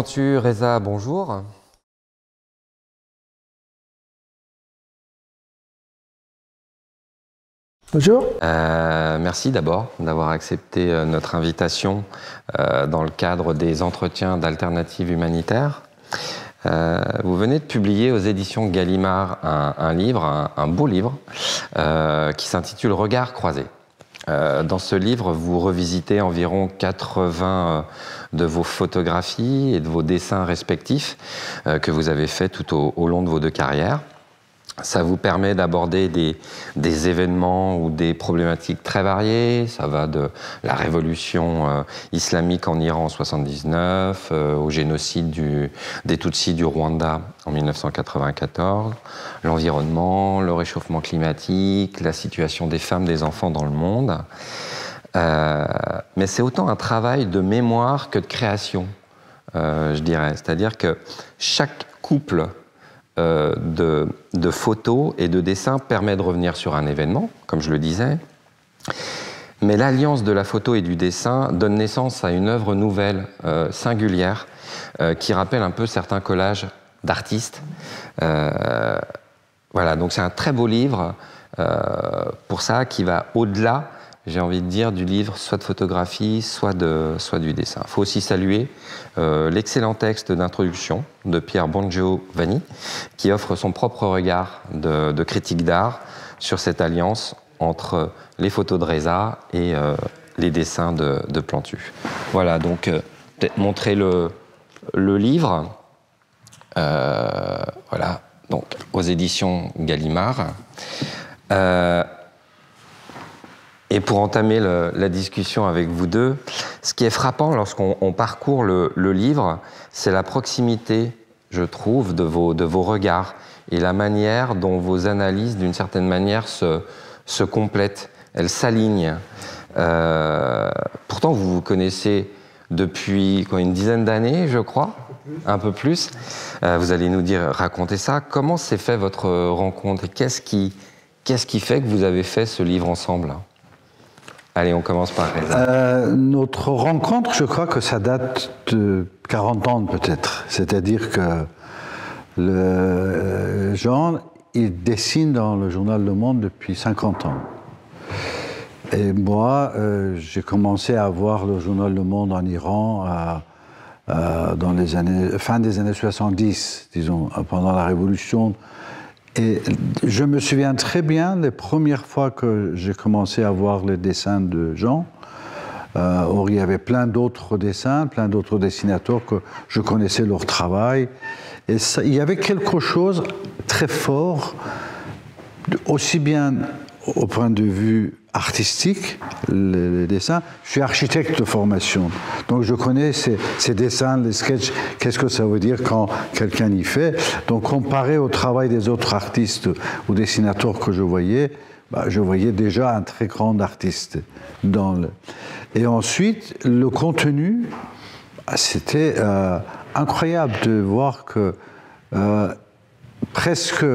Plantu, Reza, bonjour. Bonjour. Merci d'abord d'avoir accepté notre invitation dans le cadre des entretiens d'alternatives humanitaires. Vous venez de publier aux éditions Gallimard un livre, un beau livre, qui s'intitule « Regards croisés ». Dans ce livre, vous revisitez environ 80 de vos photographies et de vos dessins respectifs que vous avez faits tout au long de vos deux carrières. Ça vous permet d'aborder des événements ou des problématiques très variées. Ça va de la révolution islamique en Iran en 1979, au génocide des Tutsis du Rwanda en 1994, l'environnement, le réchauffement climatique, la situation des femmes, des enfants dans le monde. Mais c'est autant un travail de mémoire que de création, je dirais. C'est-à-dire que chaque couple de photos et de dessins permet de revenir sur un événement, comme je le disais, mais l'alliance de la photo et du dessin donne naissance à une œuvre nouvelle, singulière, qui rappelle un peu certains collages d'artistes. Voilà, donc c'est un très beau livre pour ça, qui va au-delà, j'ai envie de dire, du livre soit de photographie, soit du dessin. Il faut aussi saluer l'excellent texte d'introduction de Pierre Bongiovanni, qui offre son propre regard de critique d'art sur cette alliance entre les photos de Reza et les dessins de Plantu. Voilà, donc peut-être montrer le livre. Voilà, donc aux éditions Gallimard. Et pour entamer la discussion avec vous deux, ce qui est frappant lorsqu'on parcourt le livre, c'est la proximité, je trouve, de vos regards et la manière dont vos analyses, d'une certaine manière, se complètent, elles s'alignent. Pourtant, vous vous connaissez depuis une dizaine d'années, je crois, un peu plus. Vous allez nous raconter ça. Comment s'est fait votre rencontre et qu'est-ce qui fait que vous avez fait ce livre ensemble ? Allez, on commence par Reza. Notre rencontre, je crois que ça date de 40 ans peut-être. C'est-à-dire que Jean, il dessine dans le journal Le Monde depuis 50 ans. Et moi, j'ai commencé à voir le journal Le Monde en Iran dans les fin des années 70, disons, pendant la Révolution. Et je me souviens très bien les premières fois que j'ai commencé à voir les dessins de Jean. Il y avait plein d'autres dessins, plein d'autres dessinateurs que je connaissais leur travail. Et ça, il y avait quelque chose très fort, aussi bien au point de vue artistique, les dessins. Je suis architecte de formation, donc je connais ces dessins, les sketchs, qu'est-ce que ça veut dire quand quelqu'un y fait. Donc comparé au travail des autres artistes ou dessinateurs que je voyais déjà un très grand artiste. Et ensuite, le contenu, c'était incroyable de voir que presque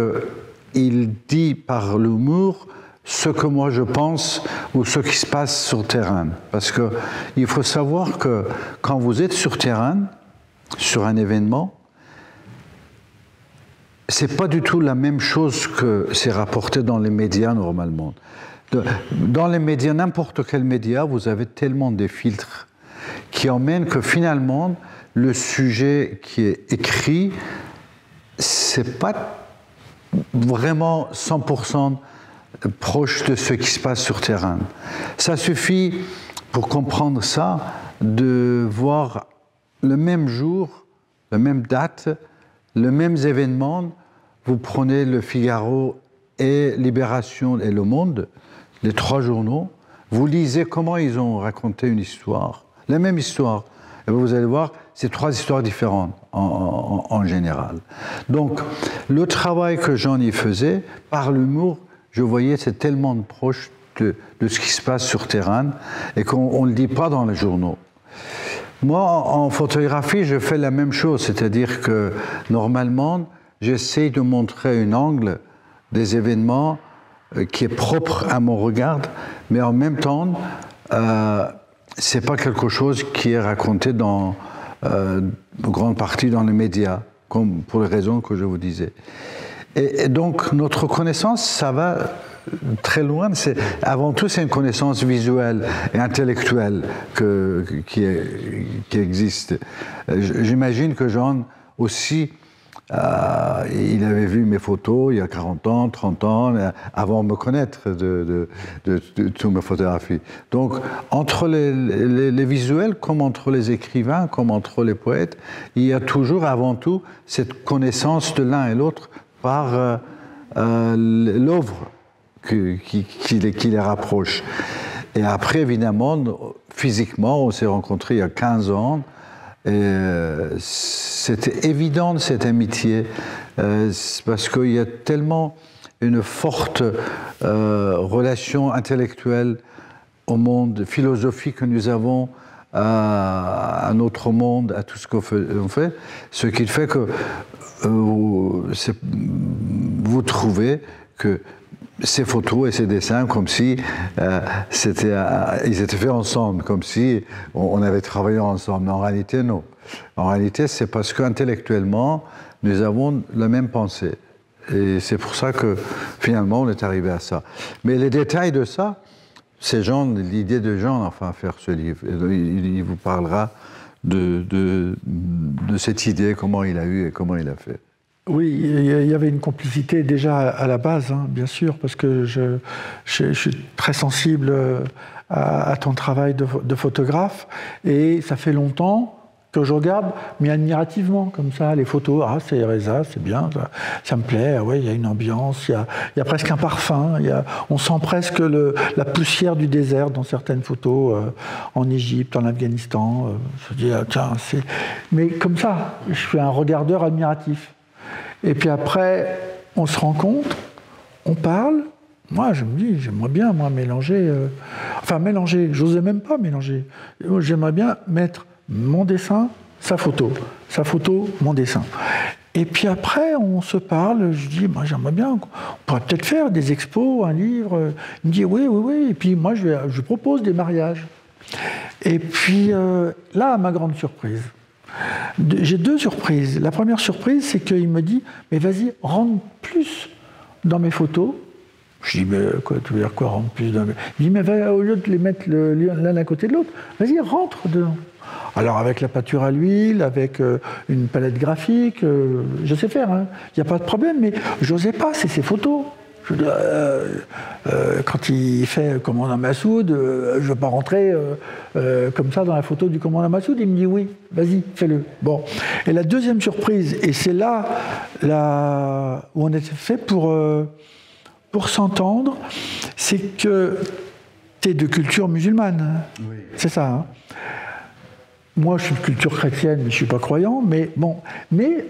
il dit par l'humour ce que moi je pense ou ce qui se passe sur le terrain. Parce qu'il faut savoir que quand vous êtes sur terrain, sur un événement, c'est pas du tout la même chose que c'est rapporté dans les médias normalement. Dans les médias, n'importe quel média, vous avez tellement de filtres qui emmènent que finalement, le sujet qui est écrit, c'est pas vraiment 100% proche de ce qui se passe sur terrain. Ça suffit, pour comprendre ça, de voir le même jour, la même date, les mêmes événements. Vous prenez Le Figaro et Libération et Le Monde, les trois journaux, vous lisez comment ils ont raconté une histoire, la même histoire. Et vous allez voir, c'est trois histoires différentes en général. Donc, le travail que Jean y faisait, par l'humour, je voyais, c'est tellement proche de ce qui se passe sur terrain et qu'on ne le dit pas dans les journaux. Moi, en photographie, je fais la même chose, c'est-à-dire que normalement, j'essaie de montrer un angle des événements qui est propre à mon regard, mais en même temps, c'est pas quelque chose qui est raconté dans grande partie dans les médias, comme pour les raisons que je vous disais. Et donc, notre connaissance, ça va très loin. Avant tout, c'est une connaissance visuelle et intellectuelle qui existe. J'imagine que Jean aussi, il avait vu mes photos il y a 40 ans, 30 ans, avant de me connaître de toutes mes photographies. Donc, entre les visuels, comme entre les écrivains, comme entre les poètes, il y a toujours, avant tout, cette connaissance de l'un et l'autre par l'œuvre qui les rapproche. Et après, évidemment, physiquement, on s'est rencontrés il y a 15 ans. C'était évident cette amitié, parce qu'il y a tellement une forte relation intellectuelle au monde philosophique que nous avons, à notre monde, à tout ce qu'on fait, ce qui fait que vous trouvez que ces photos et ces dessins, comme si ils étaient faits ensemble, comme si on avait travaillé ensemble. Mais en réalité, non. En réalité, c'est parce qu'intellectuellement, nous avons la même pensée. Et c'est pour ça que, finalement, on est arrivé à ça. Mais les détails de ça, c'est l'idée de Jean, enfin, à faire ce livre. Il vous parlera de cette idée, comment il a eu et comment il a fait. Oui, il y avait une complicité déjà à la base, hein, bien sûr, parce que je suis très sensible à ton travail de photographe, et ça fait longtemps que je regarde, mais admirativement, comme ça, les photos. Ah, c'est Reza, c'est bien, ça me plaît, ouais, il y a une ambiance, il y a presque un parfum, on sent presque la poussière du désert dans certaines photos, en Égypte, en Afghanistan. Je dis, ah, tiens, mais comme ça, je suis un regardeur admiratif. Et puis après, on se rencontre, on parle. Moi, je me dis, j'aimerais bien, moi, mélanger. Mélanger, j'osais même pas mélanger. J'aimerais bien mettre mon dessin, sa photo, mon dessin. Et puis après, on se parle, je dis, moi, j'aimerais bien, on pourrait peut-être faire des expos, un livre. Il me dit, oui. Et puis moi, je propose des mariages. Et puis là, à ma grande surprise, j'ai deux surprises. La première surprise, c'est qu'il me dit, mais vas-y, rentre plus dans mes photos. Je dis, mais quoi, tu veux dire quoi, rentre plus dans mes... Il dit, mais au lieu de les mettre l'un à côté de l'autre, vas-y, rentre dedans. Alors avec la peinture à l'huile, avec une palette graphique, je sais faire, hein. Il n'y a pas de problème, mais je n'osais pas, c'est ces photos. Quand il fait commandant Massoud, je ne veux pas rentrer comme ça dans la photo du commandant Massoud. Il me dit oui, vas-y, fais-le. Bon. Et la deuxième surprise, et c'est là où on était fait pour s'entendre, c'est que tu es de culture musulmane. Oui. C'est ça, hein. Moi, je suis de culture chrétienne, mais je ne suis pas croyant. Mais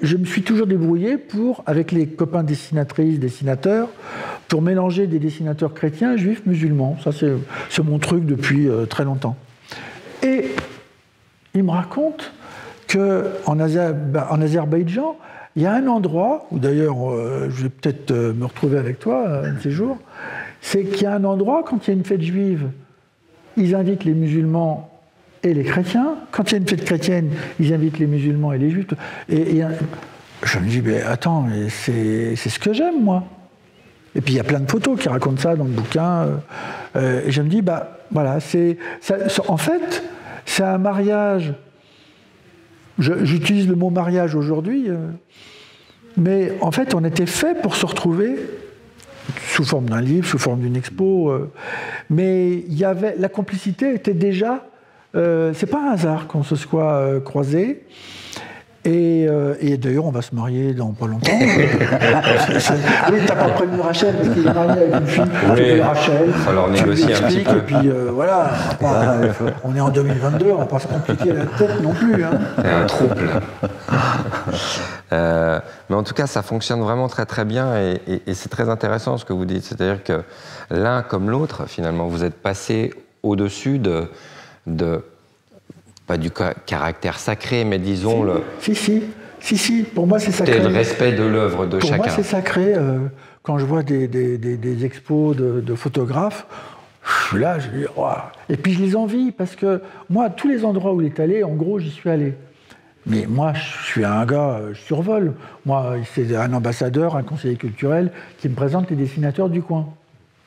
je me suis toujours débrouillé avec les copains dessinatrices, dessinateurs, pour mélanger des dessinateurs chrétiens, juifs, musulmans. Ça, c'est mon truc depuis très longtemps. Et il me raconte qu'en Azerbaïdjan, il y a un endroit, où d'ailleurs, je vais peut-être me retrouver avec toi un de ces jours, c'est qu'il y a un endroit, quand il y a une fête juive, ils invitent les musulmans et les chrétiens. Quand il y a une fête chrétienne, ils invitent les musulmans et les juifs. Et je me dis, mais attends, c'est ce que j'aime, moi. Et puis il y a plein de photos qui racontent ça dans le bouquin. Et je me dis, voilà, en fait, c'est un mariage. J'utilise le mot mariage aujourd'hui, mais en fait, on était fait pour se retrouver sous forme d'un livre, sous forme d'une expo. Mais la complicité était déjà... c'est pas un hasard qu'on se soit croisés. Et d'ailleurs, on va se marier dans pas longtemps. Oui, t'as pas prévenu Rachel, parce qu'il est marié avec une fille qui s'appelle Rachel. Il va falloir négocier un petit peu. Et puis voilà, on est en 2022, on va pas se compliquer la tête non plus. Hein. C'est un trouble. Mais en tout cas, ça fonctionne vraiment très très bien et c'est très intéressant ce que vous dites. C'est-à-dire que l'un comme l'autre, finalement, vous êtes passé au-dessus pas du caractère sacré, mais disons Si, pour moi c'est sacré. Le respect de l'œuvre de chacun. Pour moi c'est sacré. Quand je vois des expos de photographes, je suis là, je dis, oh. Et puis je les envie, parce que moi, tous les endroits où il est allé, en gros, j'y suis allé. Mais moi, je suis un gars, je survole. Moi, c'est un ambassadeur, un conseiller culturel qui me présente les dessinateurs du coin.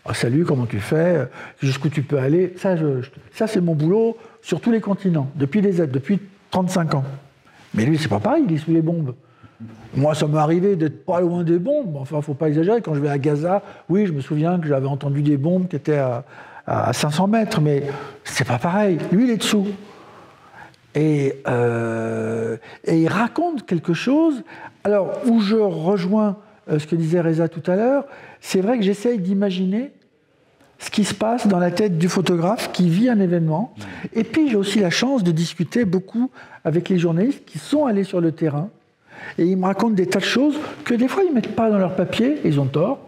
Oh, salut, comment tu fais? Jusqu'où tu peux aller? Ça c'est mon boulot sur tous les continents, depuis 35 ans. Mais lui, c'est pas pareil, il est sous les bombes. Moi, ça m'est arrivé d'être pas loin des bombes. Enfin, faut pas exagérer. Quand je vais à Gaza, oui, je me souviens que j'avais entendu des bombes qui étaient à 500 mètres, mais c'est pas pareil. Lui, il est dessous. Et il raconte quelque chose. Alors, où je rejoins ce que disait Reza tout à l'heure, c'est vrai que j'essaye d'imaginer ce qui se passe dans la tête du photographe qui vit un événement. Et puis, j'ai aussi la chance de discuter beaucoup avec les journalistes qui sont allés sur le terrain. Et ils me racontent des tas de choses que des fois, ils ne mettent pas dans leur papier, ils ont tort.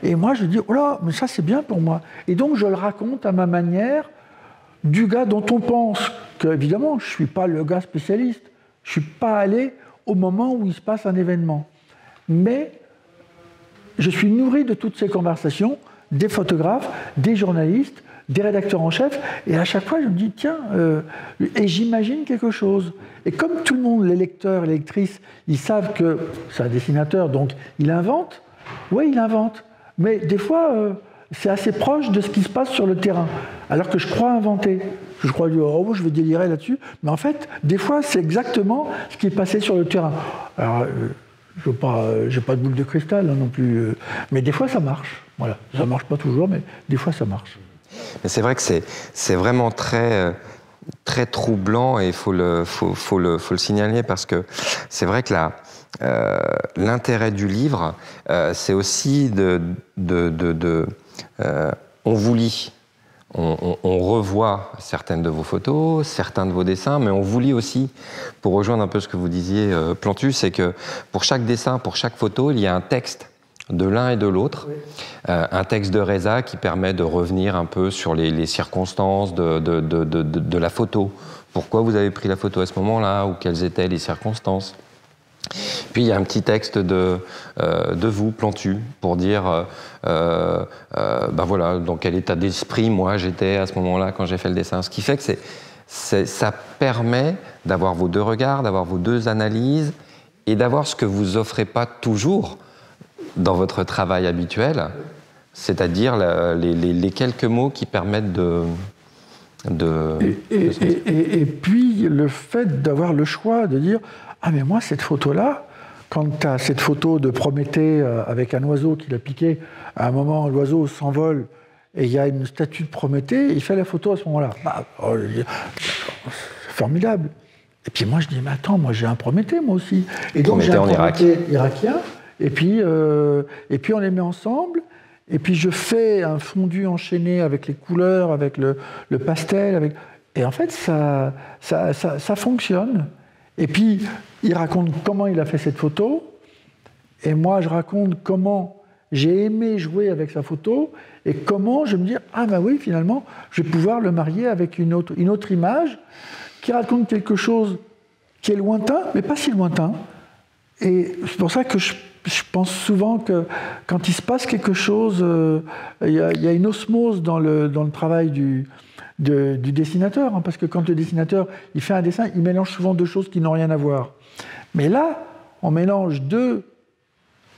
Et moi, je dis, oh là, mais ça, c'est bien pour moi. Et donc, je le raconte à ma manière du gars dont on pense que, évidemment, je ne suis pas le gars spécialiste. Je ne suis pas allé au moment où il se passe un événement. Mais je suis nourri de toutes ces conversations, des photographes, des journalistes, des rédacteurs en chef, et à chaque fois je me dis, tiens, et j'imagine quelque chose. Et comme tout le monde, les lecteurs et les lectrices, ils savent que c'est un dessinateur, donc il invente, oui, il invente, mais des fois, c'est assez proche de ce qui se passe sur le terrain, alors que je crois inventer. Je crois, oh, je vais délirer là-dessus, mais en fait, des fois, c'est exactement ce qui est passé sur le terrain. Alors, je n'ai pas de boule de cristal non plus, mais des fois ça marche. Voilà, ça marche pas toujours, mais des fois ça marche. Mais c'est vrai que c'est vraiment très troublant et il faut le signaler parce que c'est vrai que l'intérêt du livre, c'est aussi on vous lit. On revoit certaines de vos photos, certains de vos dessins, mais on vous lit aussi, pour rejoindre un peu ce que vous disiez, Plantu, c'est que pour chaque dessin, pour chaque photo, il y a un texte de l'un et de l'autre, oui. Un texte de Reza qui permet de revenir un peu sur les circonstances de la photo. Pourquoi vous avez pris la photo à ce moment-là, ou quelles étaient les circonstances. Puis il y a un petit texte de vous, Plantu, pour dire ben voilà, dans quel état d'esprit moi j'étais à ce moment-là quand j'ai fait le dessin. Ce qui fait que ça permet d'avoir vos deux regards, d'avoir vos deux analyses et d'avoir ce que vous offrez pas toujours dans votre travail habituel, c'est-à-dire les quelques mots qui permettent Et puis le fait d'avoir le choix de dire ah mais moi cette photo-là, quand tu as cette photo de Prométhée avec un oiseau qui l'a piqué, à un moment l'oiseau s'envole et il y a une statue de Prométhée, il fait la photo à ce moment-là. Bah, c'est formidable. Et puis moi je dis mais attends, moi j'ai un Prométhée moi aussi. Et donc j'ai un Prométhée irakien. Et puis on les met ensemble. Et puis je fais un fondu enchaîné avec les couleurs, avec le pastel. Et en fait, ça fonctionne. Et puis, il raconte comment il a fait cette photo. Et moi, je raconte comment j'ai aimé jouer avec sa photo. Et comment je me dis, ah ben oui, finalement, je vais pouvoir le marier avec une autre image qui raconte quelque chose qui est lointain, mais pas si lointain. Et c'est pour ça que je pense souvent que quand il se passe quelque chose, il y a une osmose dans le travail du dessinateur, hein, parce que quand le dessinateur il fait un dessin, il mélange souvent deux choses qui n'ont rien à voir. Mais là, on mélange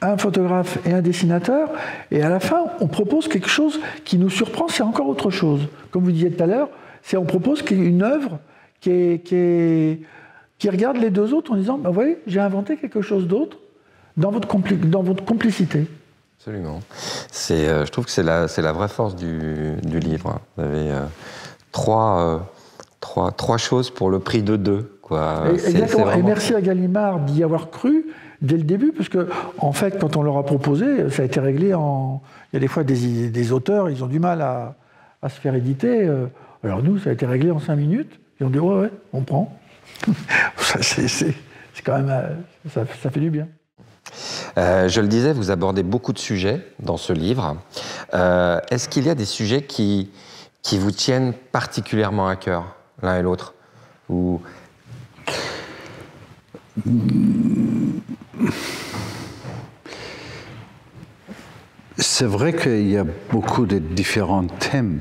un photographe et un dessinateur, et à la fin, on propose quelque chose qui nous surprend, c'est encore autre chose. Comme vous disiez tout à l'heure, on propose une œuvre qui regarde les deux autres en disant bah, « Vous voyez, j'ai inventé quelque chose d'autre dans votre complicité. » Absolument. Je trouve que c'est la vraie force du livre. Vous avez trois choses pour le prix de deux. Quoi. Exactement. Vraiment... Et merci à Gallimard d'y avoir cru dès le début, parce que en fait, quand on leur a proposé, ça a été réglé Il y a des fois des auteurs, ils ont du mal à se faire éditer. Alors nous, ça a été réglé en 5 minutes. Ils ont dit ouais, on prend. C'est quand même... Ça fait du bien. Je le disais, vous abordez beaucoup de sujets dans ce livre. Est-ce qu'il y a des sujets qui vous tiennent particulièrement à cœur, l'un et l'autre ou... C'est vrai qu'il y a beaucoup de différents thèmes,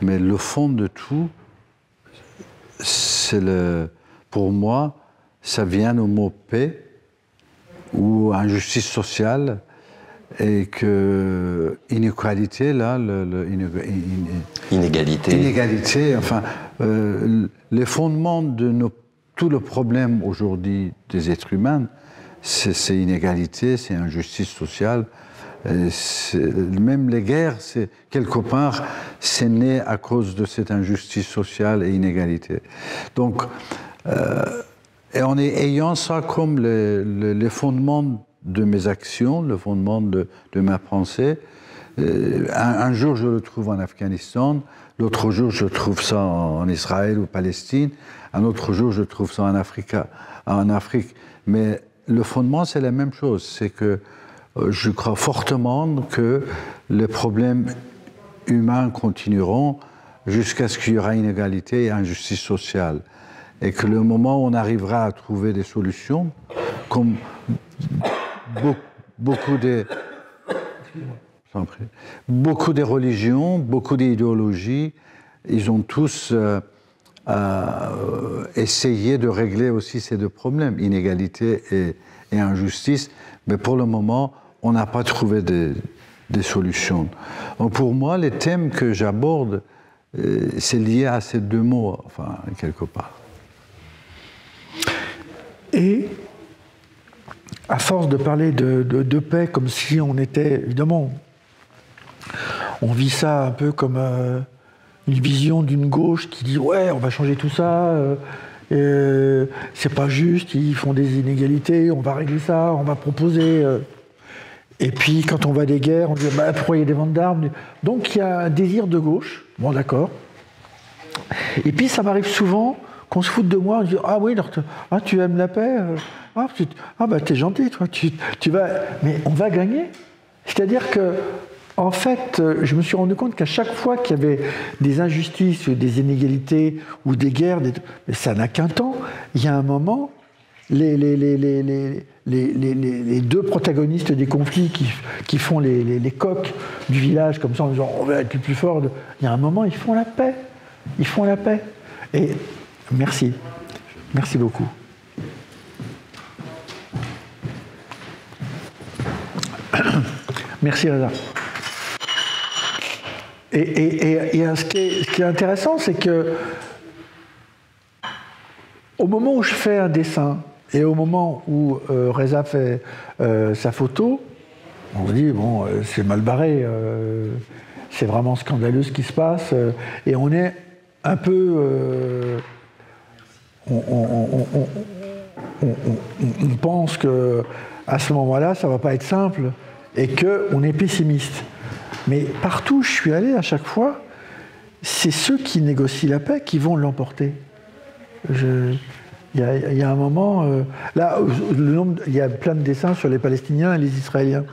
mais le fond de tout, pour moi, ça vient au mot paix ou injustice sociale, et que inégalité, là, inégalité, enfin, les fondements de tout le problème aujourd'hui des êtres humains, c'est inégalité, c'est injustice sociale. Même les guerres, quelque part, c'est né à cause de cette injustice sociale et inégalité. Donc, et en ayant ça comme les fondements de mes actions, le fondement de ma pensée, un jour je le trouve en Afghanistan, l'autre jour je trouve ça en Israël ou Palestine, un autre jour je trouve ça en Afrique. Mais le fondement, c'est la même chose, c'est que je crois fortement que les problèmes humains continueront jusqu'à ce qu'il y aura inégalité et injustice sociale. Et que le moment où on arrivera à trouver des solutions, comme beaucoup des religions, beaucoup d'idéologies, ils ont tous essayé de régler aussi ces deux problèmes, inégalité et injustice. Mais pour le moment, on n'a pas trouvé des solutions. Donc pour moi, les thèmes que j'aborde, c'est lié à ces deux mots, enfin, quelque part. Et à force de parler de paix comme si on était, évidemment, on vit ça un peu comme une vision d'une gauche qui dit « ouais, on va changer tout ça, c'est pas juste, ils font des inégalités, on va régler ça, on va proposer... Et puis quand on va à des guerres, on dit bah, « pourquoi il y a des ventes d'armes ?» Donc il y a un désir de gauche, bon d'accord. Et puis ça m'arrive souvent qu'on se foute de moi, on dit « ah oui, tu aimes la paix bah t'es gentil, toi, tu vas... » Mais on va gagner. C'est-à-dire que, en fait, je me suis rendu compte qu'à chaque fois qu'il y avait des injustices, des inégalités ou des guerres, mais ça n'a qu'un temps. Il y a un moment, les deux protagonistes des conflits qui font les coqs du village, comme ça, en disant on va être le plus fort. Il y a un moment, ils font la paix. Ils font la paix. Et merci. Merci beaucoup. Merci Reza. Et ce qui est intéressant, c'est que au moment où je fais un dessin et au moment où Reza fait sa photo, on se dit bon, c'est mal barré, c'est vraiment scandaleux ce qui se passe, et on est un peu, on pense que à ce moment-là, ça va pas être simple et qu'on est pessimiste. Mais partout où je suis allé, à chaque fois, c'est ceux qui négocient la paix qui vont l'emporter. Il y a un moment... là, il y a plein de dessins sur les Palestiniens et les Israéliens.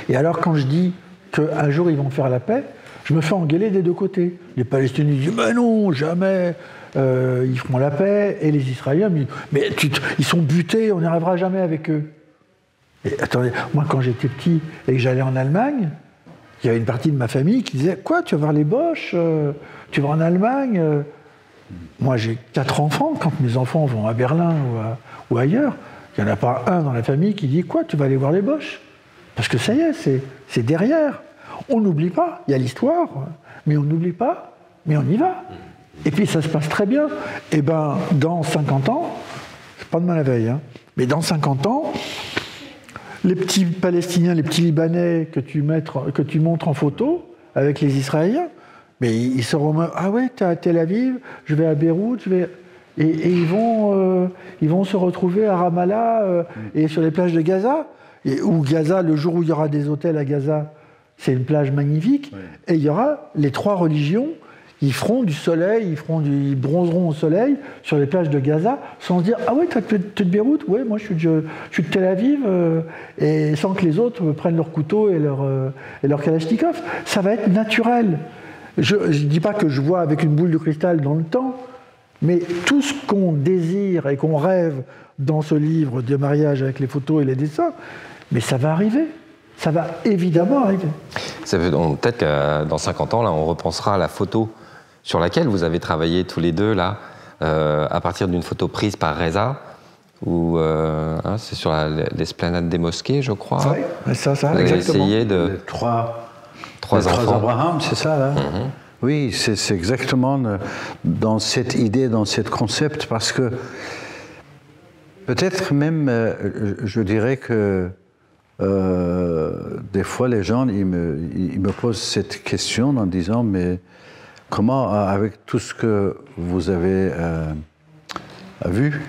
Et alors, quand je dis qu'un jour, ils vont faire la paix, je me fais engueuler des deux côtés. Les Palestiniens disent « mais non, jamais ils feront la paix. » Et les Israéliens me disent « mais ils sont butés, on n'y arrivera jamais avec eux. » Et attendez, moi quand j'étais petit et que j'allais en Allemagne, il y avait une partie de ma famille qui disait « Quoi, tu vas voir les Boches, tu vas en Allemagne ?» Moi j'ai 4 enfants, quand mes enfants vont à Berlin ou ailleurs, il n'y en a pas un dans la famille qui dit « Quoi, tu vas aller voir les Boches ?» Parce que ça y est, c'est derrière. On n'oublie pas, il y a l'histoire, mais on n'oublie pas, mais on y va. Et puis ça se passe très bien. Et bien, dans 50 ans, c'est pas demain la veille, hein, mais dans 50 ans, les petits Palestiniens, les petits Libanais que tu montres en photo avec les Israéliens, mais ils seront « Ah ouais, t'es à Tel Aviv, je vais à Beyrouth, je vais... » Et ils vont se retrouver à Ramallah et sur les plages de Gaza. Ou Gaza, le jour où il y aura des hôtels à Gaza, c'est une plage magnifique. Oui. Et il y aura les 3 religions, ils feront du soleil, ils bronzeront au soleil sur les plages de Gaza, sans se dire « Ah ouais, tu es de Beyrouth ? Ouais, moi je suis de Tel Aviv. » Et sans que les autres prennent leur couteau et leur kalachnikov. Ça va être naturel. Je ne dis pas que je vois avec une boule de cristal dans le temps, mais tout ce qu'on désire et qu'on rêve dans ce livre de mariage avec les photos et les dessins, mais ça va arriver. Ça va évidemment arriver. Peut-être que dans 50 ans, là, on repensera à la photo sur laquelle vous avez travaillé tous les deux, là, à partir d'une photo prise par Reza, où c'est sur l'esplanade des mosquées, je crois. Oui, ça, vous avez essayé de... Les trois enfants. Abraham, c'est ça, là. Oui, c'est exactement dans cette idée, dans ce concept, parce que peut-être même, je dirais que des fois, les gens, ils me posent cette question en disant, mais comment, avec tout ce que vous avez vu,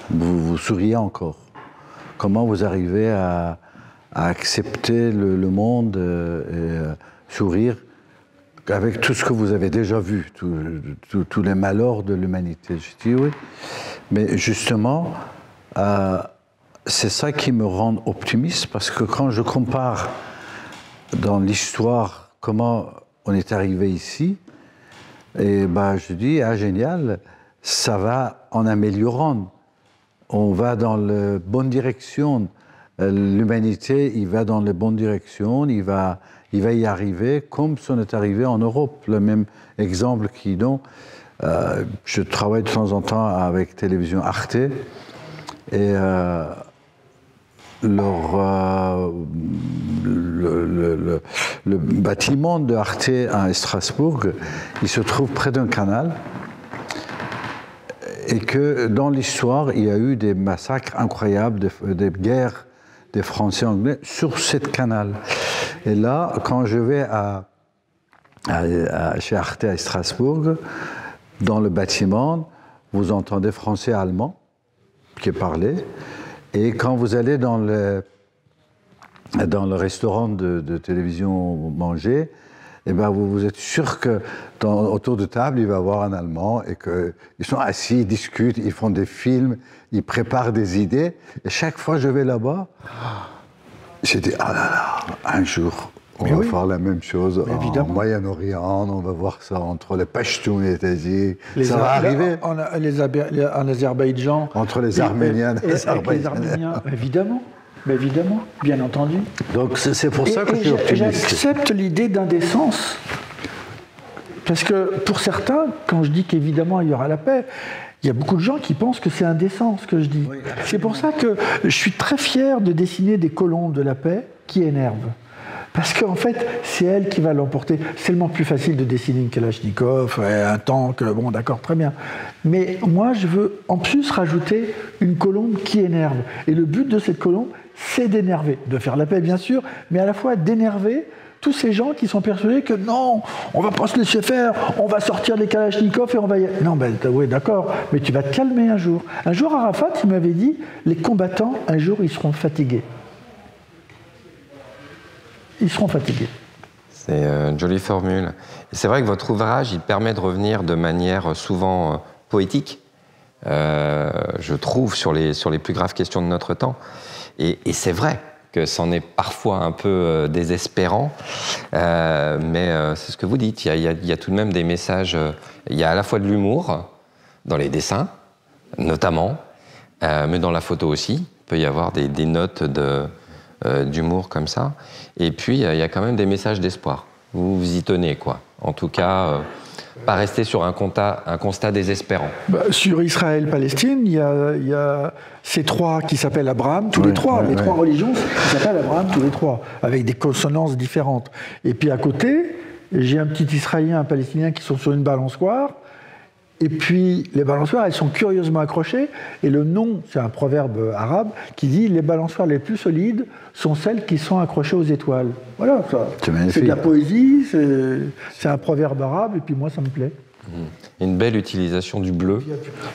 vous souriez encore? Comment vous arrivez à accepter le monde et sourire avec tout ce que vous avez déjà vu, tous les malheurs de l'humanité? Je dis oui, mais justement, c'est ça qui me rend optimiste, parce que quand je compare dans l'histoire comment on est arrivé ici, et je dis, génial, ça va en améliorant. On va dans la bonne direction. L'humanité, il va dans la bonne direction, il va y arriver comme ça est arrivé en Europe. Le même exemple qu'ils donnent. Je travaille de temps en temps avec Télévision Arte, et le bâtiment de Arte à Strasbourg, il se trouve près d'un canal, et que dans l'histoire, il y a eu des massacres incroyables, des guerres des Français anglais sur ce canal. Et là, quand je vais chez Arte à Strasbourg, dans le bâtiment, vous entendez français et allemand qui parlaient. Et quand vous allez dans le restaurant de télévision manger, vous êtes sûr que autour de table, il va y avoir un Allemand, et qu'ils sont assis, ils discutent, ils font des films, ils préparent des idées. Et chaque fois que je vais là-bas, j'ai dit, ah là là, un jour, on va faire la même chose en Moyen-Orient, on va voir ça entre les Pashtuns et les Taziks. Ça va arriver. En Azerbaïdjan. Entre les Arméniens et les Arméniens, évidemment. Mais évidemment, bien entendu. Donc c'est pour ça que je suis optimiste. J'accepte l'idée d'indécence. Parce que pour certains, quand je dis qu'évidemment il y aura la paix, il y a beaucoup de gens qui pensent que c'est indécent ce que je dis. Oui, c'est pour ça que je suis très fier de dessiner des colombes de la paix qui énervent. Parce qu'en fait, c'est elle qui va l'emporter. C'est tellement plus facile de dessiner une Kalachnikov, un tank, bon d'accord, très bien. Mais moi, je veux en plus rajouter une colombe qui énerve. Et le but de cette colombe, c'est d'énerver. De faire la paix, bien sûr, mais à la fois d'énerver tous ces gens qui sont persuadés que non, on va pas se laisser faire, on va sortir les Kalachnikov et on va y... Non, oui, d'accord, mais tu vas te calmer un jour. Un jour, Arafat, il m'avait dit, les combattants, un jour, ils seront fatigués. Ils seront fatigués. C'est une jolie formule. C'est vrai que votre ouvrage, il permet de revenir de manière souvent poétique, je trouve, sur les plus graves questions de notre temps. Et c'est vrai que c'en est parfois un peu désespérant, mais c'est ce que vous dites, il y a tout de même des messages, il y a à la fois de l'humour dans les dessins, notamment, mais dans la photo aussi, il peut y avoir des notes d'humour comme ça, et puis il y a quand même des messages d'espoir. Vous vous y tenez, quoi. En tout cas, pas rester sur un constat désespérant. Sur Israël-Palestine, il y a ces trois qui s'appellent Abraham, tous les trois. Les trois religions qui s'appellent Abraham, tous les trois, avec des consonances différentes. Et puis à côté, j'ai un petit Israélien, un Palestinien qui sont sur une balançoire. Et puis, les balançoires, elles sont curieusement accrochées. Et le nom, c'est un proverbe arabe qui dit « les balançoires les plus solides sont celles qui sont accrochées aux étoiles ». Voilà, ça. C'est de la poésie, c'est un proverbe arabe, et puis moi, ça me plaît. Une belle utilisation du bleu.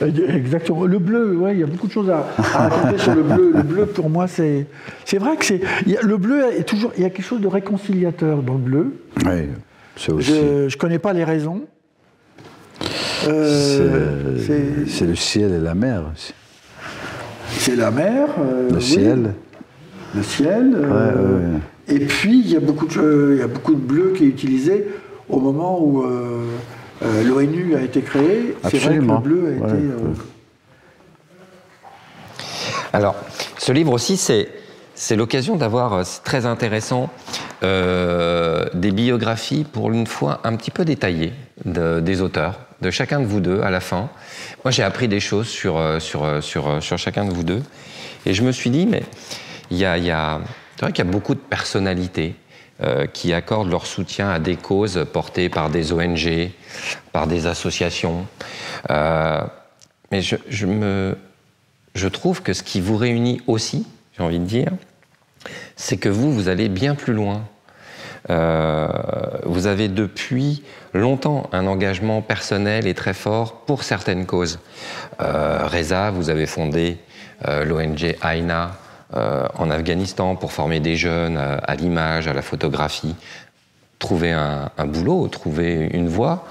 Exactement. Le bleu, ouais, il y a beaucoup de choses à raconter sur le bleu. Le bleu, pour moi, c'est vrai que le bleu est toujours... Il y a quelque chose de réconciliateur dans le bleu. Oui, c'est aussi... Je ne connais pas les raisons. C'est le ciel et la mer aussi. C'est la mer. Le ciel. Le ciel. Et puis, il y a beaucoup de bleu qui est utilisé au moment où l'ONU a été créée. C'est vrai que le bleu a été... Alors, ce livre aussi, c'est l'occasion d'avoir, c'est très intéressant, des biographies, pour une fois, un petit peu détaillées des auteurs. de chacun de vous deux à la fin. Moi, j'ai appris des choses sur chacun de vous deux. Et je me suis dit, mais c'est vrai qu'il y a beaucoup de personnalités qui accordent leur soutien à des causes portées par des ONG, par des associations. Mais je trouve que ce qui vous réunit aussi, j'ai envie de dire, c'est que vous allez bien plus loin. Vous avez depuis longtemps un engagement personnel et très fort pour certaines causes. Reza, vous avez fondé l'ONG AINA en Afghanistan pour former des jeunes à l'image, à la photographie, trouver un boulot, trouver une voie.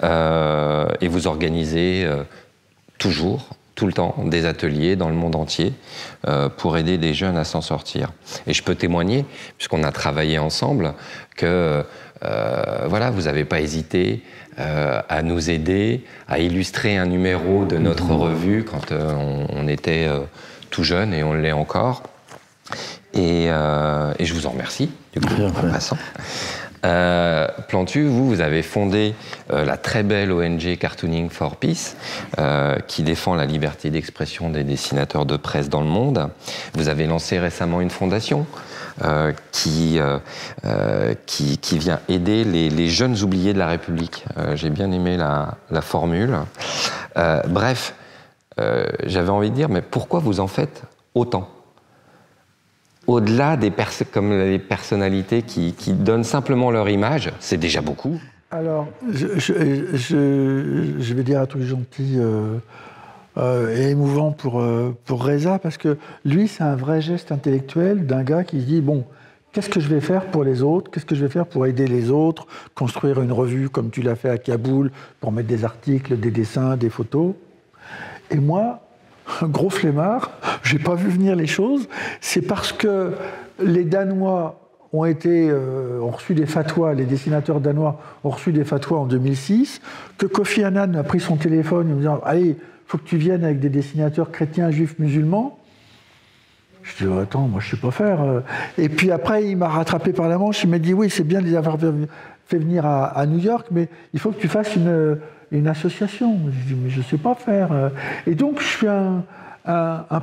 Et vous organisez toujours, tout le temps, des ateliers dans le monde entier pour aider des jeunes à s'en sortir. Et je peux témoigner, puisqu'on a travaillé ensemble, que voilà, vous n'avez pas hésité à nous aider, à illustrer un numéro de notre revue quand on était tout jeune, et on l'est encore. Et je vous en remercie, du coup, en passant. Plantu, vous avez fondé la très belle ONG Cartooning for Peace, qui défend la liberté d'expression des dessinateurs de presse dans le monde. Vous avez lancé récemment une fondation qui vient aider les jeunes oubliés de la République. J'ai bien aimé la formule. Bref, j'avais envie de dire, mais pourquoi vous en faites autant ? Au-delà comme les personnalités qui donnent simplement leur image, c'est déjà beaucoup. Alors, je vais dire un truc gentil et émouvant pour Reza, parce que lui, c'est un vrai geste intellectuel d'un gars qui se dit, bon, qu'est-ce que je vais faire pour les autres? Qu'est-ce que je vais faire pour aider les autres? Construire une revue comme tu l'as fait à Kaboul, pour mettre des articles, des dessins, des photos. Et moi, un gros flemmard, j'ai pas vu venir les choses. C'est parce que les Danois ont reçu des fatwas, les dessinateurs danois ont reçu des fatwas en 2006, que Kofi Annan a pris son téléphone en me disant « Allez, il faut que tu viennes avec des dessinateurs chrétiens, juifs, musulmans ». Je dis « Attends, moi je sais pas faire ». Et puis après, il m'a rattrapé par la manche, il m'a dit « Oui, c'est bien de les avoir fait venir à New York, mais il faut que tu fasses une association ». Je dis « Mais je sais pas faire ». Et donc, je suis un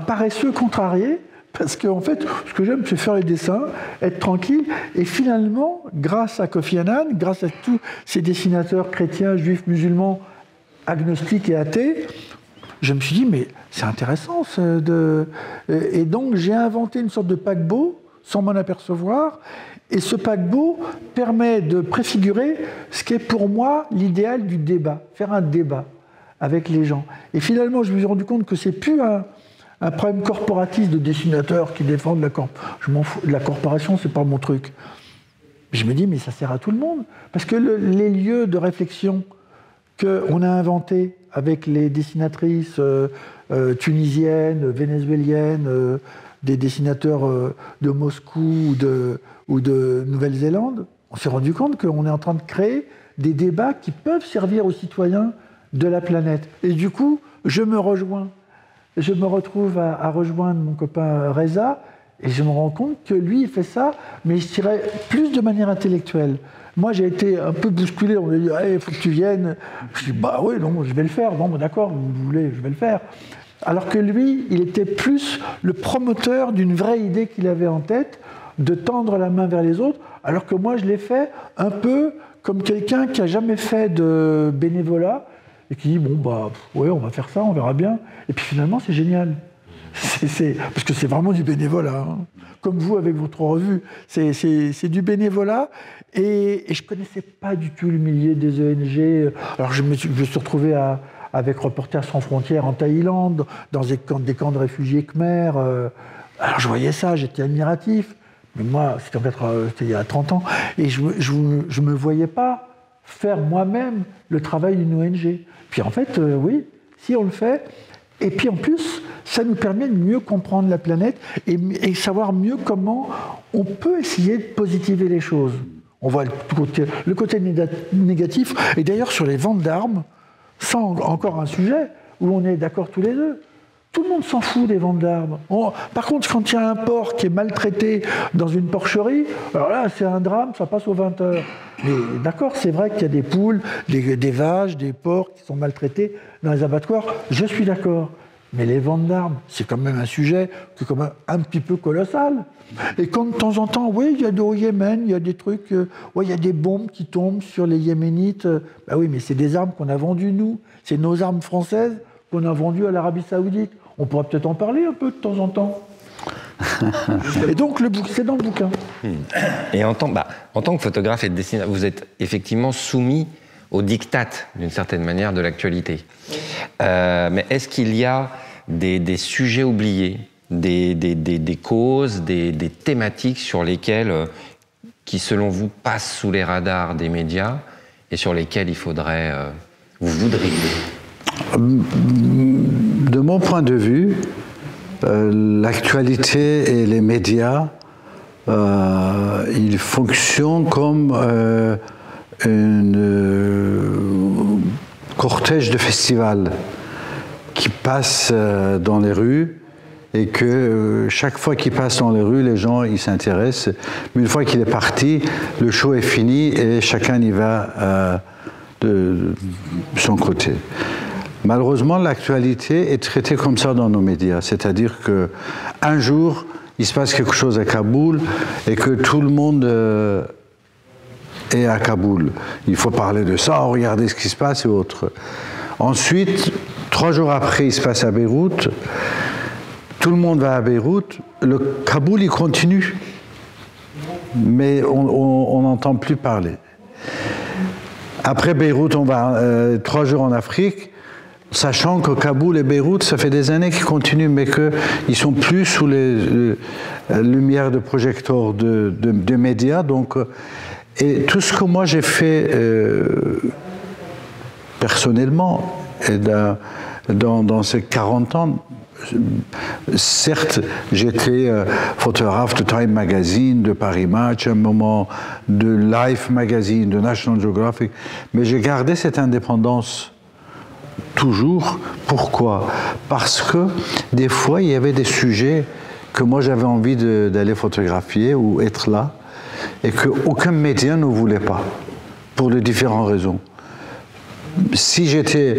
paresseux contrarié, parce qu'en fait, ce que j'aime, c'est faire les dessins, être tranquille. Et finalement, grâce à Kofi Annan, grâce à tous ces dessinateurs chrétiens, juifs, musulmans, agnostiques et athées, je me suis dit, mais c'est intéressant. Et donc, j'ai inventé une sorte de paquebot, sans m'en apercevoir. Et ce paquebot permet de préfigurer ce qui est pour moi l'idéal du débat, faire un débat avec les gens. Et finalement, je me suis rendu compte que c'est plus un problème corporatiste de dessinateurs qui défendent je m'en fous, la corporation, c'est pas mon truc. Je me dis, mais ça sert à tout le monde. Parce que les lieux de réflexion qu'on a inventés avec les dessinatrices tunisiennes, vénézuéliennes, des dessinateurs de Moscou ou de Nouvelle-Zélande, on s'est rendu compte qu'on est en train de créer des débats qui peuvent servir aux citoyens de la planète. Et du coup, je me retrouve à rejoindre mon copain Reza, et je me rends compte que lui, il fait ça, mais je dirais plus de manière intellectuelle. Moi, j'ai été un peu bousculé, on m'a dit « il faut que tu viennes ». Je dis « bah oui, non, je vais le faire, bon, d'accord, vous voulez, je vais le faire ». Alors que lui, il était plus le promoteur d'une vraie idée qu'il avait en tête, de tendre la main vers les autres, alors que moi, je l'ai fait un peu comme quelqu'un qui n'a jamais fait de bénévolat, et qui dit, bon, bah, ouais, on va faire ça, on verra bien. Et puis finalement, c'est génial. Parce que c'est vraiment du bénévolat. Hein. Comme vous, avec votre revue, c'est du bénévolat. Et je ne connaissais pas du tout le milieu des ONG. Alors, je me suis retrouvé avec Reporters sans frontières en Thaïlande, dans des camps de réfugiés khmers. Alors, je voyais ça, j'étais admiratif. Mais moi, c'était il y a 30 ans. Et je ne me voyais pas faire moi-même le travail d'une ONG. Puis en fait, oui, si on le fait, et puis en plus, ça nous permet de mieux comprendre la planète et savoir mieux comment on peut essayer de positiver les choses. On voit le côté négatif, et d'ailleurs sur les ventes d'armes, c'est encore un sujet où on est d'accord tous les deux. Tout le monde s'en fout des ventes d'armes. Par contre, quand il y a un porc qui est maltraité dans une porcherie, alors là, c'est un drame, ça passe aux 20 heures. Mais d'accord, c'est vrai qu'il y a des poules, des vaches, des porcs qui sont maltraités dans les abattoirs. Je suis d'accord. Mais les ventes d'armes, c'est quand même un sujet qui est quand même un petit peu colossal. Et quand de temps en temps, oui, il y a au Yémen, il y a des trucs, il y a des bombes qui tombent sur les Yéménites. Ben oui, mais c'est des armes qu'on a vendues, nous. C'est nos armes françaises qu'on a vendues à l'Arabie Saoudite. On pourrait peut-être en parler un peu de temps en temps. Et donc, c'est dans le bouquin. Et en tant que photographe et dessinateur, vous êtes effectivement soumis au diktat, d'une certaine manière, de l'actualité. Mais est-ce qu'il y a des sujets oubliés, des causes, des thématiques sur lesquelles, qui selon vous passent sous les radars des médias et sur lesquelles il faudrait, vous voudriez? De mon point de vue, l'actualité et les médias, ils fonctionnent comme un cortège de festival qui passe dans les rues et que chaque fois qu'il passe dans les rues, les gens ils s'intéressent. Mais une fois qu'il est parti, le show est fini et chacun y va de son côté. Malheureusement, l'actualité est traitée comme ça dans nos médias. C'est-à-dire qu'un jour, il se passe quelque chose à Kaboul et que tout le monde est à Kaboul. Il faut parler de ça, regarder ce qui se passe et autres. Ensuite, 3 jours après, il se passe à Beyrouth. Tout le monde va à Beyrouth. Le Kaboul, il continue. Mais on n'entend plus parler. Après Beyrouth, on va 3 jours en Afrique. Sachant que Kaboul et Beyrouth, ça fait des années qu'ils continuent, mais qu'ils ne sont plus sous les lumières de projecteurs de médias. Donc, et tout ce que moi j'ai fait personnellement, et dans ces 40 ans, certes, j'étais photographe de Time Magazine, de Paris Match, un moment de Life Magazine, de National Geographic, mais j'ai gardé cette indépendance toujours. Pourquoi? Parce que des fois, il y avait des sujets que moi j'avais envie d'aller photographier ou être là et qu'aucun média ne voulait pas, pour de différentes raisons. Si j'étais,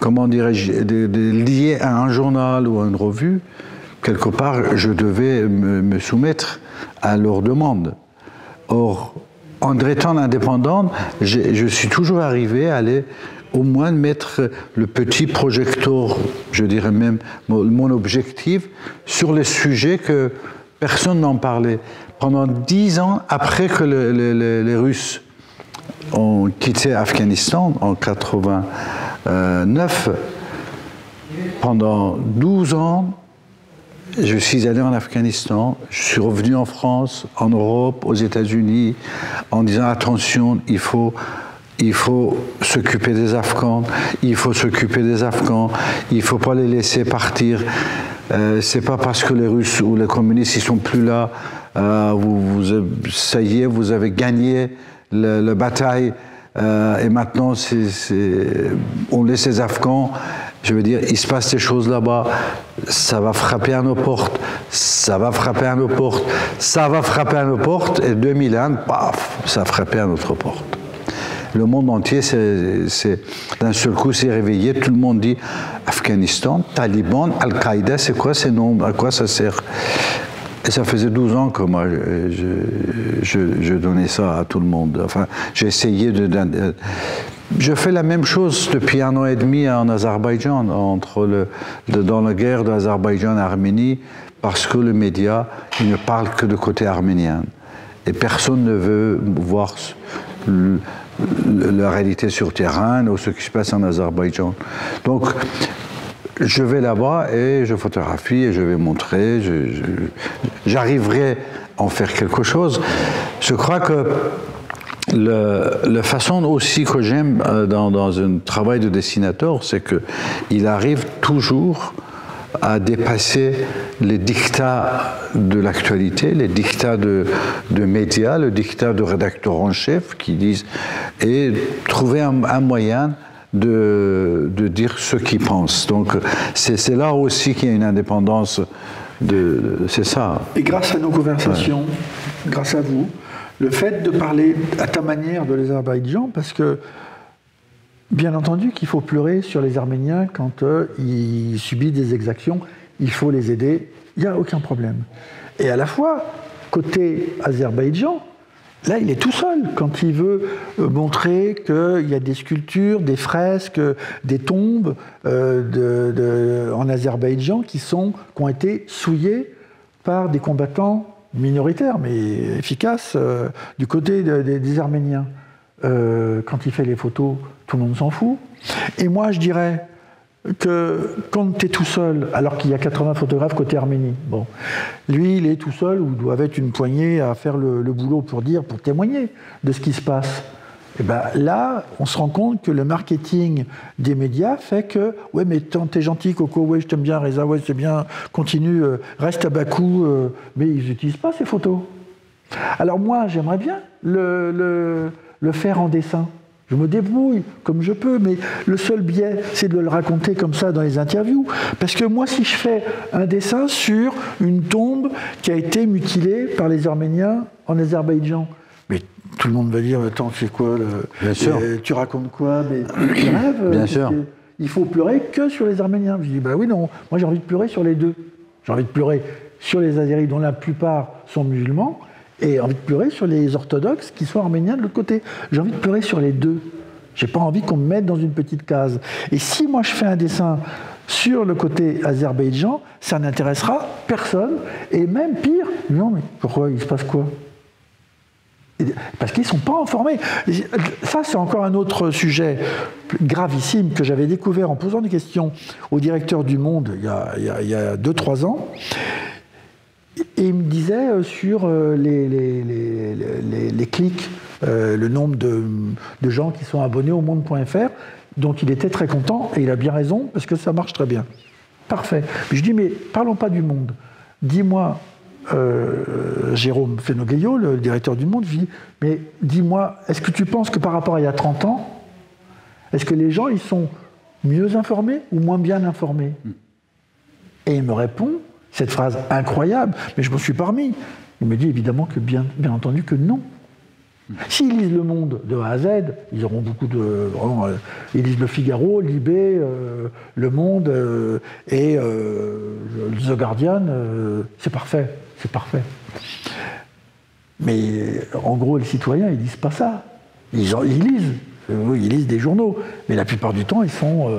comment dirais-je, lié à un journal ou à une revue, quelque part, je devais me soumettre à leurs demandes. Or, en étant indépendante, je suis toujours arrivé à aller au moins mettre le petit projecteur, je dirais même mon objectif, sur les sujets que personne n'en parlait. Pendant 10 ans, après que les Russes ont quitté Afghanistan en 89, pendant 12 ans, je suis allé en Afghanistan, je suis revenu en France, en Europe, aux États-Unis, en disant attention, il faut s'occuper des Afghans, il faut s'occuper des Afghans, il ne faut pas les laisser partir. C'est pas parce que les Russes ou les communistes ne sont plus là, ça y est, vous avez gagné la bataille et maintenant on laisse les Afghans. Je veux dire, il se passe des choses là-bas, ça va frapper à nos portes, ça va frapper à nos portes, ça va frapper à nos portes, et 2001, paf, ça a frappé à notre porte. Le monde entier, d'un seul coup, s'est réveillé. Tout le monde dit Afghanistan, Taliban, Al-Qaïda, c'est quoi ces noms? À quoi ça sert? Et ça faisait 12 ans que moi, je donnais ça à tout le monde. Enfin, j'ai essayé de... Je fais la même chose depuis 1 an et demi en Azerbaïdjan, dans la guerre de l'Azerbaïdjan et l'Arménie, parce que le média, il ne parle que de côté arménien. Et personne ne veut voir la réalité sur terrain ou ce qui se passe en Azerbaïdjan. Donc, je vais là-bas et je photographie et je vais montrer. J'arriverai à en faire quelque chose. Je crois que la façon aussi que j'aime dans un travail de dessinateur, c'est qu'il arrive toujours à dépasser les dictats de l'actualité, les dictats de médias, le dictat de rédacteurs en chef qui disent, et trouver un moyen de dire ce qu'ils pensent. Donc c'est là aussi qu'il y a une indépendance c'est ça. Et grâce à nos conversations, grâce à vous, le fait de parler à ta manière de l'Azerbaïdjan, parce que bien entendu qu'il faut pleurer sur les Arméniens quand ils subissent des exactions, il faut les aider, il n'y a aucun problème. Et à la fois, côté Azerbaïdjan, là, il est tout seul quand il veut montrer qu'il y a des sculptures, des fresques, des tombes en Azerbaïdjan qui ont été souillées par des combattants minoritaires, mais efficaces, du côté des Arméniens. Quand il fait les photos, tout le monde s'en fout. Et moi, je dirais que quand tu es tout seul, alors qu'il y a 80 photographes côté Arménie, bon, lui, il est tout seul, ou doit être une poignée à faire le boulot pour témoigner de ce qui se passe. Et ben là, on se rend compte que le marketing des médias fait que, ouais, mais t'es gentil, Coco, ouais, je t'aime bien, Reza, ouais, c'est bien, continue, reste à Bakou, mais ils n'utilisent pas ces photos. Alors moi, j'aimerais bien le faire en dessin. Je me débrouille comme je peux, mais le seul biais, c'est de le raconter comme ça dans les interviews. Parce que moi, si je fais un dessin sur une tombe qui a été mutilée par les Arméniens en Azerbaïdjan, mais tout le monde va dire, attends, c'est quoi Bien sûr. Tu racontes quoi? Mais tu rêves. Bien sûr. Il faut pleurer que sur les Arméniens. Je dis, bah oui, non, moi j'ai envie de pleurer sur les deux. J'ai envie de pleurer sur les Azéris, dont la plupart sont musulmans, et envie de pleurer sur les orthodoxes qui sont arméniens de l'autre côté. J'ai envie de pleurer sur les deux. J'ai pas envie qu'on me mette dans une petite case. Et si moi je fais un dessin sur le côté Azerbaïdjan, ça n'intéressera personne. Et même pire, non mais pourquoi il se passe quoi? Parce qu'ils ne sont pas informés. Ça, c'est encore un autre sujet gravissime que j'avais découvert en posant des questions au directeur du Monde il y a 2-3 ans. Et il me disait sur les clics, le nombre de gens qui sont abonnés au monde.fr, dont il était très content, et il a bien raison, parce que ça marche très bien. Parfait. Puis je dis, mais parlons pas du Monde. Dis-moi, Jérôme Fenoglio, le directeur du Monde, je dis, mais dis-moi, est-ce que tu penses que par rapport à il y a 30 ans, est-ce que les gens ils sont mieux informés ou moins bien informés? Et il me répond, cette phrase incroyable, mais je m'en suis pas remis. Il me dit évidemment que bien entendu que non. S'ils lisent Le Monde de A à Z, ils auront beaucoup de... Vraiment, ils lisent Le Figaro, Libé, Le Monde et The Guardian, c'est parfait, c'est parfait. Mais en gros, les citoyens, ils lisent pas ça. Ils lisent, ils lisent des journaux, mais la plupart du temps, ils sont...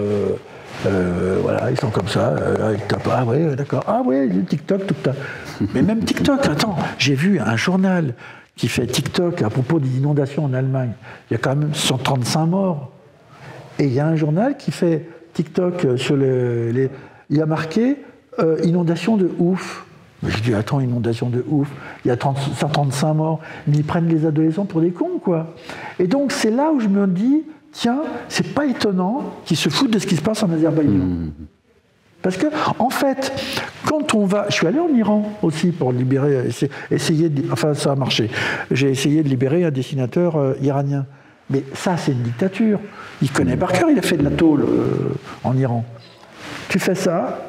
voilà, ils sont comme ça, ah ouais, d'accord, ah ouais, TikTok, tout ça. Mais même TikTok, attends, j'ai vu un journal qui fait TikTok à propos des inondations en Allemagne. Il y a quand même 135 morts. Et il y a un journal qui fait TikTok sur il y a marqué inondation de ouf. Mais je dis, attends, inondation de ouf, il y a 135 morts, mais ils prennent les adolescents pour des cons, quoi. Et donc c'est là où je me dis, tiens, c'est pas étonnant qu'ils se foutent de ce qui se passe en Azerbaïdjan. Parce que, en fait, quand on va... Je suis allé en Iran aussi pour libérer... Enfin, ça a marché. J'ai essayé de libérer un dessinateur iranien. Mais ça, c'est une dictature. Il connaît par cœur, il a fait de la tôle en Iran. Tu fais ça,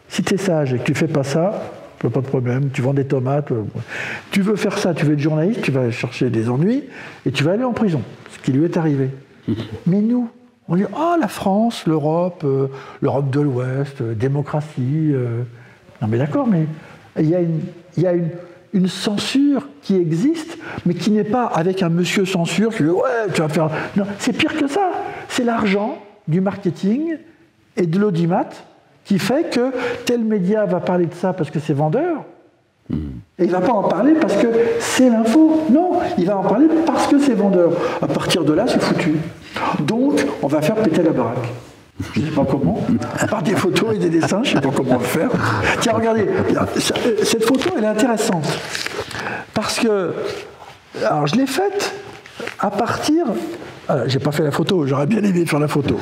si tu es sage et que tu fais pas ça, pas de problème, tu vends des tomates. Tu veux faire ça, tu veux être journaliste, tu vas chercher des ennuis et tu vas aller en prison. Ce qui lui est arrivé. Mais nous, on dit, la France, l'Europe, l'Europe de l'Ouest, démocratie. Non mais d'accord, mais il y a une censure qui existe, mais qui n'est pas avec un monsieur censure qui dit, ouais, tu vas faire... Non, c'est pire que ça. C'est l'argent du marketing et de l'audimat qui fait que tel média va parler de ça parce que c'est vendeur, et il ne va pas en parler parce que c'est l'info. Non, il va en parler parce que c'est vendeur. À partir de là, c'est foutu. Donc, on va faire péter la baraque. Je ne sais pas comment. Par des photos et des dessins, je ne sais pas comment le faire. Tiens, regardez, cette photo, elle est intéressante. Parce que, alors je l'ai faite à partir... j'ai pas fait la photo, j'aurais bien aimé faire la photo.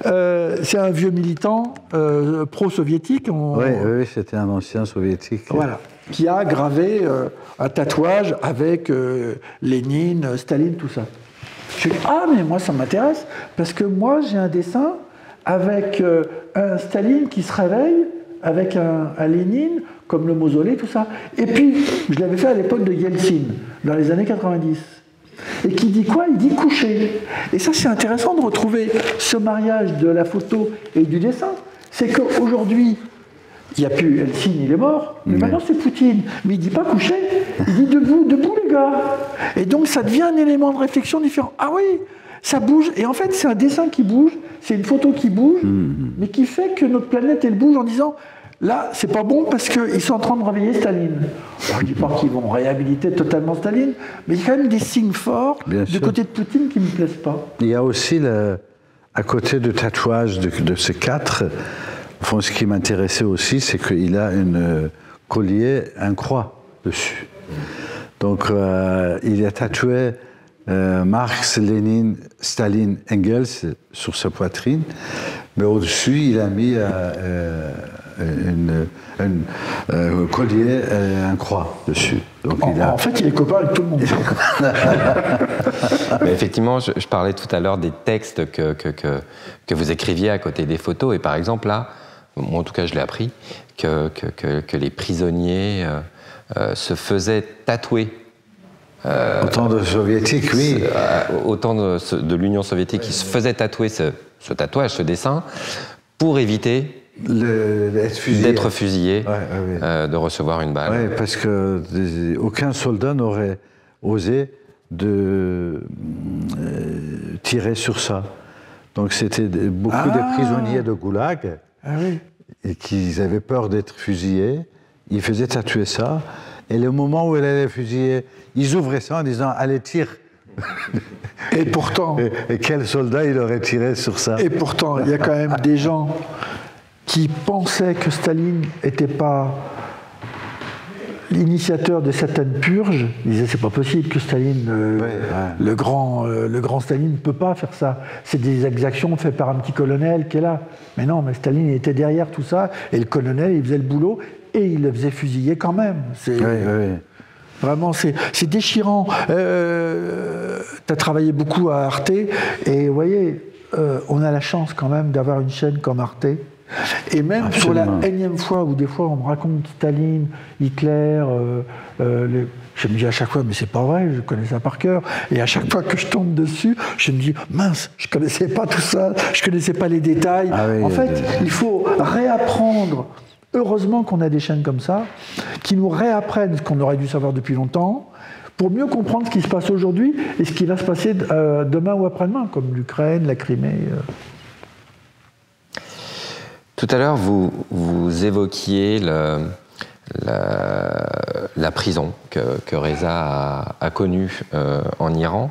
C'est un vieux militant pro-soviétique. Oui, c'était un ancien soviétique. Voilà, qui a gravé un tatouage avec Lénine, Staline, tout ça. Je dis, ah, mais moi, ça m'intéresse, parce que moi, j'ai un dessin avec un Staline qui se réveille, avec un Lénine, comme le mausolée, tout ça. Et puis, je l'avais fait à l'époque de Yeltsin, dans les années 90. Et qui dit quoi? Il dit coucher. Et ça, c'est intéressant de retrouver ce mariage de la photo et du dessin. C'est qu'aujourd'hui, il n'y a plus Helsinki, il est mort, mais maintenant c'est Poutine. Mais il ne dit pas coucher, il dit debout, debout les gars. Et donc ça devient un élément de réflexion différent. Ah oui, ça bouge. Et en fait, c'est un dessin qui bouge, c'est une photo qui bouge, mais qui fait que notre planète, elle bouge en disant là, c'est pas bon parce qu'ils sont en train de réveiller Staline. Je ne dis pas qu'ils vont réhabiliter totalement Staline, mais il y a quand même des signes forts du côté de Poutine qui ne me plaisent pas. Il y a aussi, à côté du tatouage de ces quatre, enfin, ce qui m'intéressait aussi, c'est qu'il a un collier, un croix dessus. Donc, il a tatoué Marx, Lénine, Staline, Engels sur sa poitrine, mais au-dessus, il a mis un collier, un croix dessus. Donc, en fait, il est copain avec tout le monde. Mais effectivement, je parlais tout à l'heure des textes que vous écriviez à côté des photos, et par exemple là, moi en tout cas je l'ai appris, que les prisonniers se faisaient tatouer. Au temps de soviétique, oui. Au temps de l'Union soviétique, ils se faisaient tatouer ce tatouage, ce dessin, pour éviter d'être fusillé, de recevoir une balle. Oui, parce que aucun soldat n'aurait osé de tirer sur ça. Donc c'était beaucoup des prisonniers de Goulag et qui avaient peur d'être fusillés. Ils faisaient tatouer ça. Et le moment où elle allait fusiller, ils ouvraient ça en disant « Allez, tire !» Et pourtant... Et quel soldat il aurait tiré sur ça? Et pourtant, il y a quand même des gens qui pensaient que Staline n'était pas l'initiateur de certaines purges. Ils disaient c'est pas possible que Staline, le grand Staline ne peut pas faire ça. C'est des exactions faites par un petit colonel qui est là. Mais non, mais Staline il était derrière tout ça et le colonel il faisait le boulot et il le faisait fusiller quand même. Vraiment, c'est déchirant. Tu as travaillé beaucoup à Arte et vous voyez, on a la chance quand même d'avoir une chaîne comme Arte. Et même pour la énième fois où des fois on me raconte Staline, Hitler, je me dis à chaque fois mais c'est pas vrai, je connais ça par cœur. Et à chaque fois que je tombe dessus, je me dis mince, je connaissais pas tout ça, je connaissais pas les détails. En fait, il faut réapprendre. Heureusement qu'on a des chaînes comme ça qui nous réapprennent ce qu'on aurait dû savoir depuis longtemps pour mieux comprendre ce qui se passe aujourd'hui et ce qui va se passer demain ou après-demain, comme l'Ukraine, la Crimée. Tout à l'heure, vous évoquiez la prison que Reza a connue en Iran.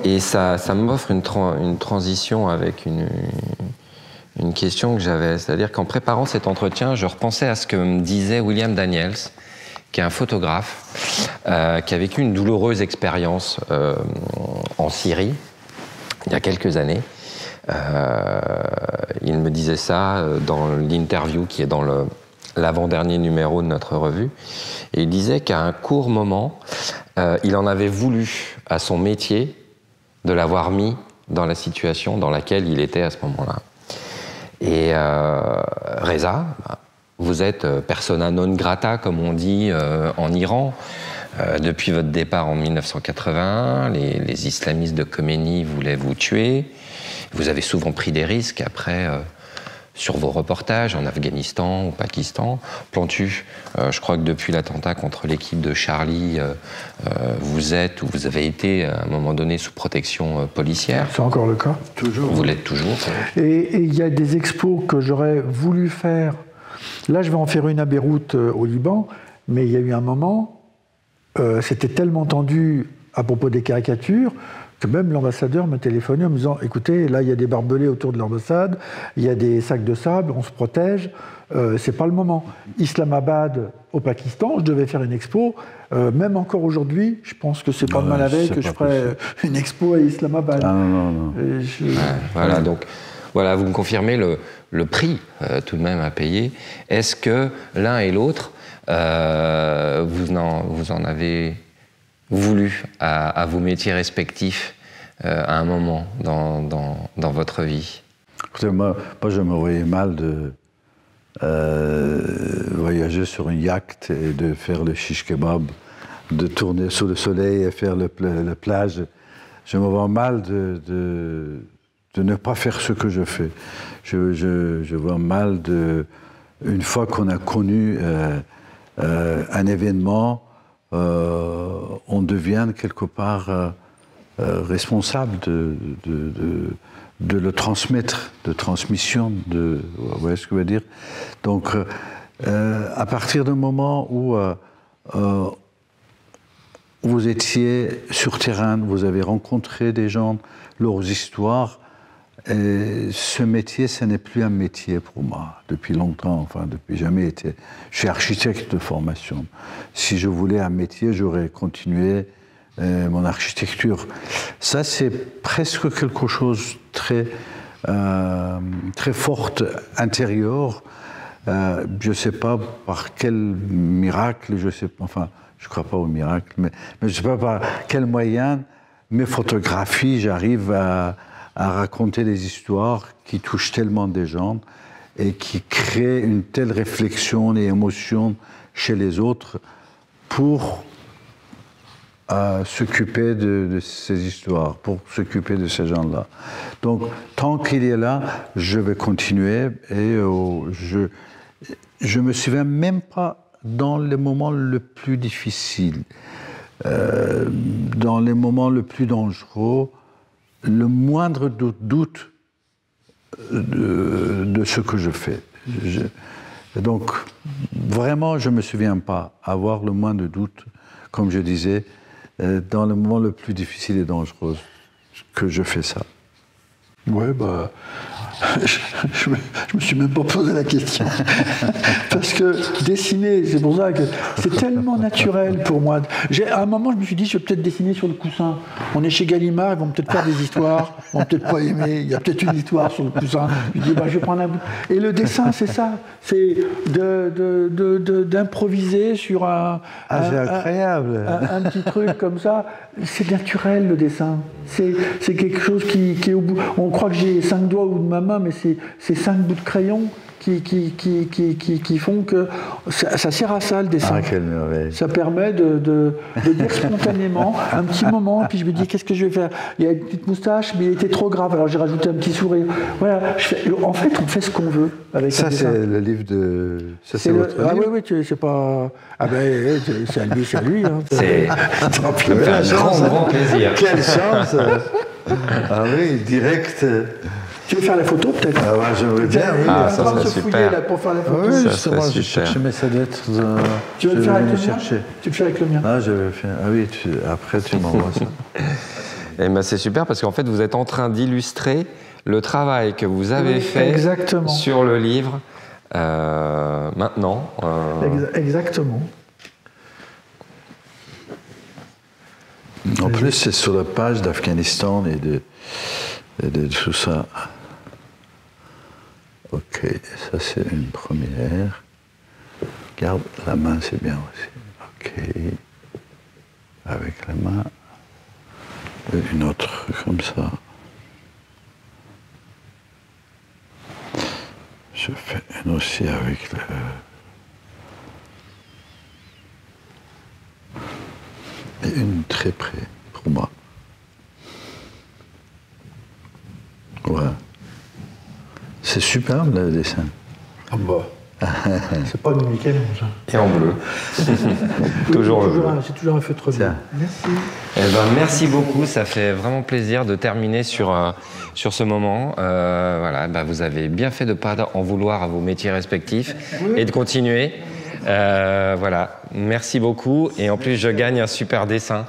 Et ça m'offre une transition avec une question que j'avais. C'est-à-dire qu'en préparant cet entretien, je repensais à ce que me disait William Daniels, qui est un photographe, qui a vécu une douloureuse expérience en Syrie, il y a quelques années. Il me disait ça dans l'interview qui est dans l'avant-dernier numéro de notre revue. Et il disait qu'à un court moment, il en avait voulu à son métier de l'avoir mis dans la situation dans laquelle il était à ce moment-là. Et Reza, vous êtes persona non grata, comme on dit en Iran. Depuis votre départ en 1981, les islamistes de Khomeini voulaient vous tuer. Vous avez souvent pris des risques après sur vos reportages en Afghanistan, au Pakistan. Plantu, je crois que depuis l'attentat contre l'équipe de Charlie, vous êtes ou vous avez été à un moment donné sous protection policière. C'est encore le cas. Toujours. Vous l'êtes toujours. Et il y a des expos que j'aurais voulu faire. Là, je vais en faire une à Beyrouth, au Liban, mais il y a eu un moment, c'était tellement tendu à propos des caricatures, que même l'ambassadeur me téléphonait en me disant « Écoutez, là, il y a des barbelés autour de l'ambassade, il y a des sacs de sable, on se protège, c'est pas le moment. » Islamabad, au Pakistan, je devais faire une expo. Même encore aujourd'hui, je pense que c'est pas de mal avec que je ferais une expo à Islamabad. Non. Voilà, donc, voilà, vous me confirmez le prix tout de même à payer. Est-ce que l'un et l'autre, vous en avez voulu à vos métiers respectifs à un moment dans votre vie? Moi, je me voyais mal de voyager sur une yacht et de faire le shish kebab, de tourner sous le soleil et faire la plage. Je me vois mal de ne pas faire ce que je fais. Je vois mal une fois qu'on a connu un événement, on devient quelque part responsable de le transmettre, de transmission, vous voyez ce que je veux dire? Donc, à partir du moment où vous étiez sur terrain, vous avez rencontré des gens, leurs histoires, et ce métier, ce n'est plus un métier pour moi, depuis longtemps, enfin, depuis jamais été. Je suis architecte de formation. Si je voulais un métier, j'aurais continué mon architecture. Ça, c'est presque quelque chose très forte intérieur. Je ne sais pas par quel miracle, je ne crois pas au miracle, mais je ne sais pas par quel moyen mes photographies, j'arrive à raconter des histoires qui touchent tellement des gens et qui créent une telle réflexion et émotion chez les autres pour s'occuper de ces histoires, pour s'occuper de ces gens-là. Donc, tant qu'il est là, je vais continuer et je me souviens même pas dans les moments les plus difficiles, dans les moments les plus dangereux, le moindre doute de ce que je fais. Donc, vraiment, je ne me souviens pas avoir le moindre doute, comme je disais, dans le moment le plus difficile et dangereux, que je fais ça. Ouais, bah, je me suis même pas posé la question. Parce que dessiner, c'est pour ça que c'est tellement naturel pour moi. À un moment, je me suis dit, je vais peut-être dessiner sur le coussin. On est chez Gallimard, ils vont peut-être faire des histoires, ils vont peut-être pas aimer, il y a peut-être une histoire sur le coussin. Je me dis, bah, je vais prendre un bout. Et le dessin, c'est ça. C'est d'improviser sur c'est incroyable. Un petit truc comme ça. C'est naturel, le dessin. C'est quelque chose qui est au bout. On croit que j'ai 5 doigts au bout de ma main, mais c'est 5 bouts de crayon qui font que ça sert à ça, le dessin. Ah, quelle merveille. Ça permet de dire spontanément un petit moment, puis je me dis qu'est-ce que je vais faire. Il y a une petite moustache, mais il était trop grave, alors j'ai rajouté un petit sourire. Voilà. En fait, on fait ce qu'on veut avec ça. Ça, c'est le livre de. Ça, c'est votre livre. Ah oui, c'est pas. Ah ben, c'est à lui. Hein. C'est un grand plaisir. Quelle chance. Ah oui, direct. Tu veux faire la photo, peut-être? Ah ouais, j'aimerais bien, oui. Ah, ça serait super. Là, pour faire la photo. Oui, ça justement, serait je super. cherchais mes lettres. Tu veux le faire avec le mien? Tu veux le faire avec le mien? Ah, je vais faire. Ah oui, après, tu m'envoies ça. Et ben, c'est super parce qu'en fait, vous êtes en train d'illustrer le travail que vous avez fait exactement. Sur le livre maintenant. Exactement. En plus, c'est sur la page d'Afghanistan et de tout ça. Ok, ça c'est une première. Garde la main, c'est bien aussi. Ok. Avec la main. Une autre comme ça. Je fais une aussi avec le. Et une très près pour moi. Voilà. C'est superbe le dessin. Ah bah. C'est pas du Michel-Ange. Et en bleu. Toujours en bleu. C'est toujours un feutre bleu. Merci. Eh ben, merci beaucoup. Ça fait vraiment plaisir de terminer sur ce moment. Voilà, bah, vous avez bien fait de ne pas en vouloir à vos métiers respectifs et de continuer. Voilà. Merci beaucoup. Et en plus, je gagne un super dessin.